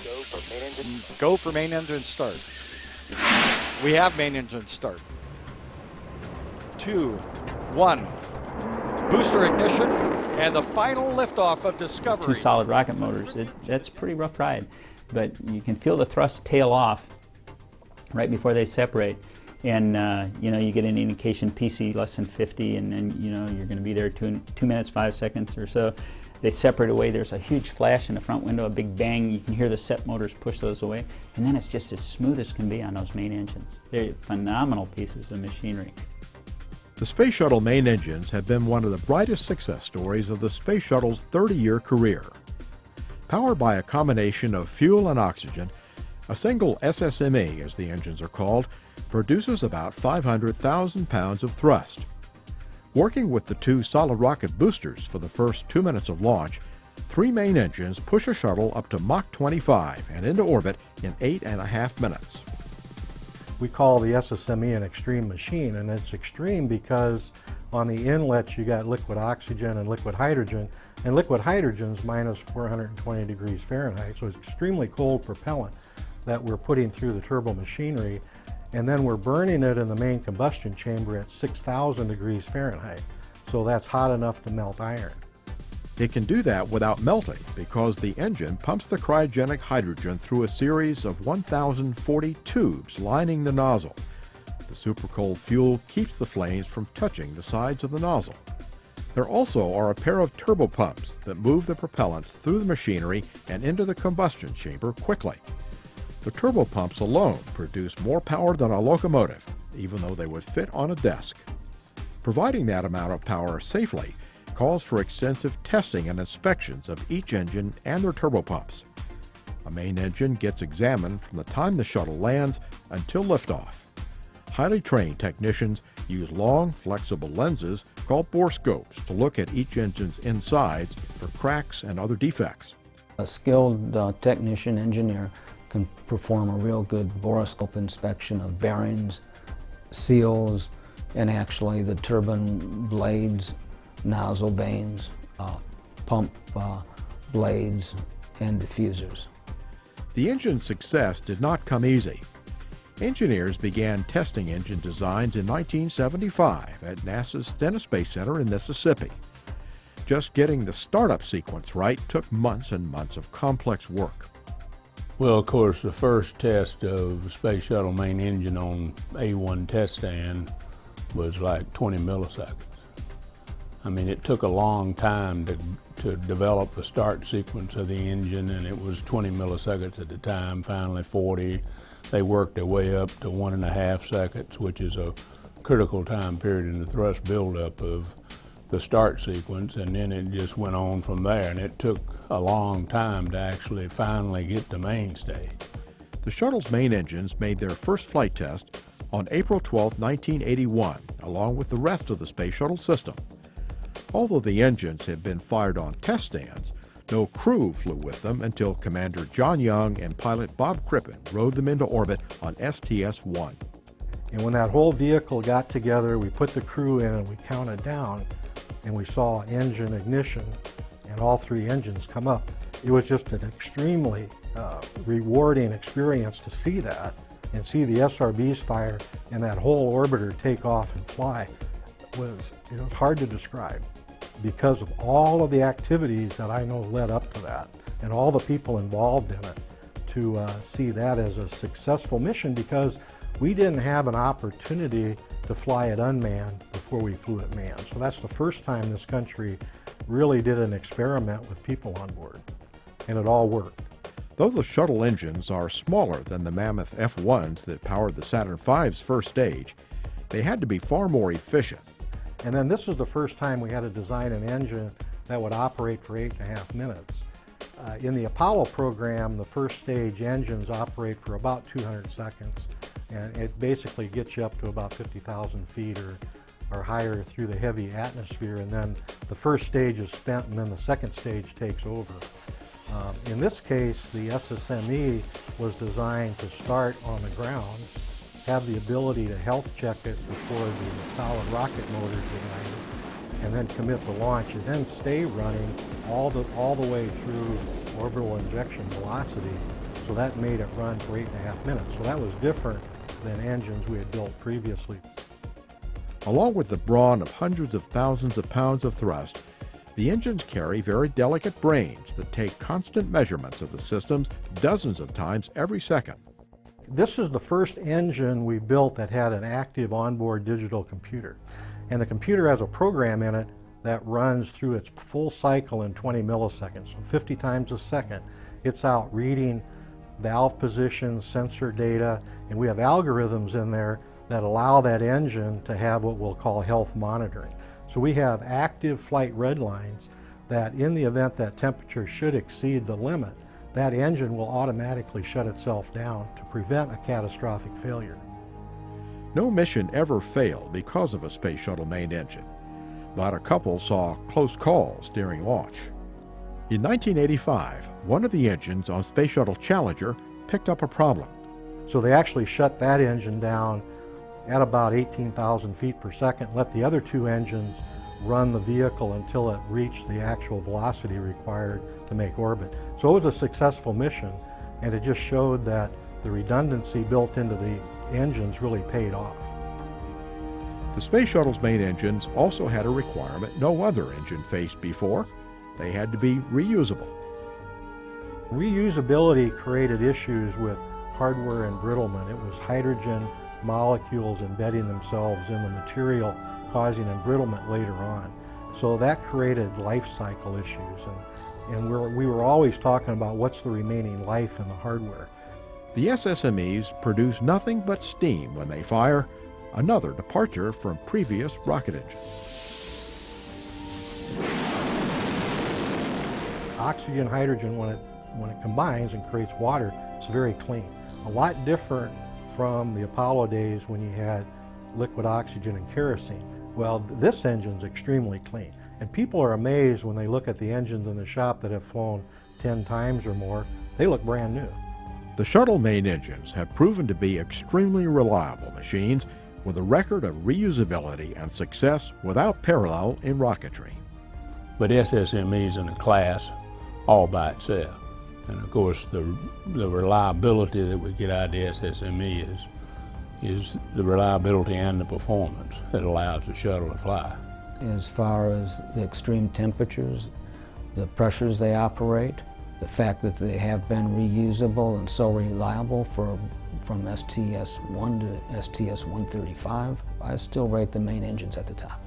Go for main engine start. We have main engine start. 2, 1. Booster ignition and the final liftoff of Discovery. Two solid rocket motors. That's a pretty rough ride, but you can feel the thrust tail off right before they separate, and you get an indication PC less than 50, and then you're going to be there 2 minutes 5 seconds or so. They separate away. There's a huge flash in the front window, a big bang. You can hear the set motors push those away, and then it's just as smooth as can be on those main engines. They're phenomenal pieces of machinery. The Space Shuttle main engines have been one of the brightest success stories of the Space Shuttle's 30-year career. Powered by a combination of fuel and oxygen, a single SSME, as the engines are called, produces about 500,000 pounds of thrust. Working with the 2 solid rocket boosters for the first 2 minutes of launch, 3 main engines push a shuttle up to Mach 25 and into orbit in 8.5 minutes. We call the SSME an extreme machine, and it's extreme because on the inlets you got liquid oxygen and liquid hydrogen, and liquid hydrogen's minus 420 degrees Fahrenheit, so it's extremely cold propellant that we're putting through the turbo machinery, and then we're burning it in the main combustion chamber at 6,000 degrees Fahrenheit, so that's hot enough to melt iron. It can do that without melting because the engine pumps the cryogenic hydrogen through a series of 1,040 tubes lining the nozzle. The supercold fuel keeps the flames from touching the sides of the nozzle. There also are a pair of turbopumps that move the propellants through the machinery and into the combustion chamber quickly. The turbopumps alone produce more power than a locomotive, even though they would fit on a desk. Providing that amount of power safely calls for extensive testing and inspections of each engine and their turbopumps. A main engine gets examined from the time the shuttle lands until liftoff. Highly trained technicians use long, flexible lenses called borescopes to look at each engine's insides for cracks and other defects. A skilled technician engineer can perform a real good borescope inspection of bearings, seals, and actually the turbine blades, nozzle vanes, pump blades, and diffusers. The engine's success did not come easy. Engineers began testing engine designs in 1975 at NASA's Stennis Space Center in Mississippi. Just getting the startup sequence right took months and months of complex work. Well, of course, the first test of the Space Shuttle main engine on A1 test stand was like 20 milliseconds. I mean, it took a long time to develop the start sequence of the engine, and it was 20 milliseconds at the time, finally 40. They worked their way up to 1.5 seconds, which is a critical time period in the thrust buildup of the start sequence, and then it just went on from there, and it took a long time to actually finally get to main stage. The shuttle's main engines made their first flight test on April 12, 1981, along with the rest of the Space Shuttle system. Although the engines had been fired on test stands, no crew flew with them until Commander John Young and pilot Bob Crippen rode them into orbit on STS-1. And when that whole vehicle got together, we put the crew in and we counted down, and we saw engine ignition and all 3 engines come up. It was just an extremely rewarding experience to see that and see the SRBs fire and that whole orbiter take off and fly. It was hard to describe because of all of the activities that I know led up to that and all the people involved in it, to see that as a successful mission, because we didn't have an opportunity to fly it unmanned before we flew it manned. So that's the first time this country really did an experiment with people on board, and it all worked. Though the shuttle engines are smaller than the mammoth F-1s that powered the Saturn V's first stage, they had to be far more efficient. And then this is the first time we had to design an engine that would operate for 8.5 minutes. In the Apollo program, the first stage engines operate for about 200 seconds, and it basically gets you up to about 50,000 feet or higher through the heavy atmosphere, and then the first stage is spent and then the second stage takes over. In this case, the SSME was designed to start on the ground, have the ability to health check it before the solid rocket motors ignited, and then commit the launch, and then stay running all the way through orbital injection velocity So that made it run for 8.5 minutes. So that was different than engines we had built previously. Along with the brawn of hundreds of thousands of pounds of thrust, the engines carry very delicate brains that take constant measurements of the systems dozens of times every second. This is the first engine we built that had an active onboard digital computer. And the computer has a program in it that runs through its full cycle in 20 milliseconds, so 50 times a second. It's out reading valve positions, sensor data, and we have algorithms in there that allow that engine to have what we'll call health monitoring. So we have active flight red lines that in the event that temperature should exceed the limit, that engine will automatically shut itself down to prevent a catastrophic failure. No mission ever failed because of a Space Shuttle main engine, but a couple saw close calls during launch. In 1985, one of the engines on Space Shuttle Challenger picked up a problem. So they actually shut that engine down at about 18,000 feet per second, let the other two engines run the vehicle until it reached the actual velocity required to make orbit. So it was a successful mission, and it just showed that the redundancy built into the engines really paid off. The Space Shuttle's main engines also had a requirement no other engine faced before. They had to be reusable. Reusability created issues with hardware embrittlement. It was hydrogen molecules embedding themselves in the material, causing embrittlement later on. So that created life cycle issues, and we were always talking about what's the remaining life in the hardware. The SSMEs produce nothing but steam when they fire, another departure from previous rocket engines. Oxygen, hydrogen, when it combines and creates water, it's very clean. A lot different from the Apollo days when you had liquid oxygen and kerosene. Well, this engine's extremely clean. And people are amazed when they look at the engines in the shop that have flown 10 times or more. They look brand new. The shuttle main engines have proven to be extremely reliable machines with a record of reusability and success without parallel in rocketry. But SSME's in a class all by itself. And of course, the reliability that we get out of the SSME is the reliability and the performance that allows the shuttle to fly. As far as the extreme temperatures, the pressures they operate, the fact that they have been reusable and so reliable from STS-1 to STS-135, I still rate the main engines at the top.